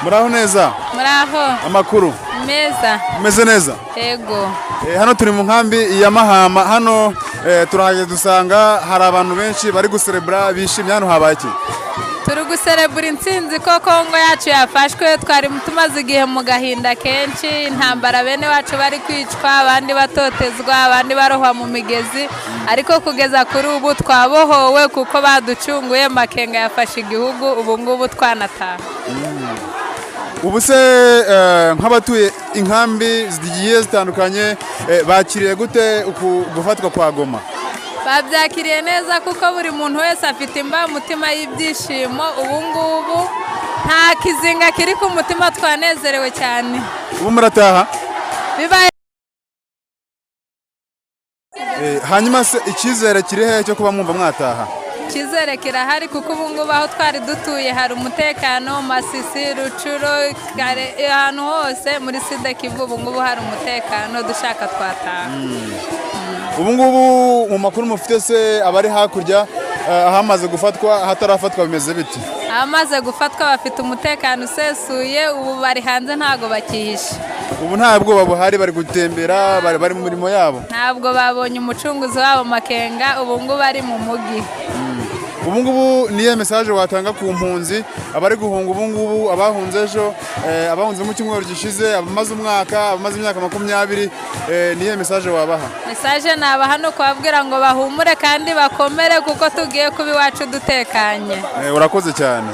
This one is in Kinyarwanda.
Muraho neza. Muraho. Amakuru. Meza. Umeze neza? Yego. Hano turi mu nkambi ya Mahama. Hano turahageze dusanga hari abantu benshi bari guserebra bishimye. Hano habaye iki? Turi guserebura intsinzi ko Kongo yacu yafashwe. Twari tumaze igihe mu gahinda kenshi, intambara bene wacu bari kwicwa, abandi batotezwa, abandi barohwa mu migezi, ariko kugeza kuri ubu twabohowe kuko baducunguye. Makenga yafashe igihugu, ubu ngubu twanataha. Ubu se nk'abatuye inkambi zigiye zitandukanye bakiriye gute gufatwa kwa Goma? Babyakiriye neza kuko buri muntu wese afite imbamutima y'ibyishimo. Ubu ngubu nta kizinga kiri ku mutima, twanezerewe cyane. Ubu murataha? Bibaye hanyuma se icyizere kiri hehe cyo kuba mwumva mwataha? Icyizere kirahari kuko ubu ngubu aho twari dutuye hari umutekano, Masisi, Rucuro, ahantu hose muri Sud Kivu ubu ngubu hari umutekano, dushaka twataha. Ubu ngubu mu makuru mufite se abari hakurya ahamaze gufatwa hatarafatwa bimeze biti? Abamaze gufatwa bafite umutekano usesuye, ubu bari hanze ntago bakihisha. Ubu nta bwoba buhari, bari gutembera, bari mu mirimo yabo? Ntabwo babonye umucunguzi wabo Makenga, ubu ngubu bari mu mugi. Ubu ngubu niye message watanga ku mpunzi abari guhunga ubu ngubu, abahunze ejo, abahunze mu cyumweru gishize, abamaze umwaka, abamaze imyaka 20, niye message wabaha? Message nabaha no kubabwira ngo bahumure kandi bakomere kuko tugiye kuba iwacu dutekanye. Urakoze cyane.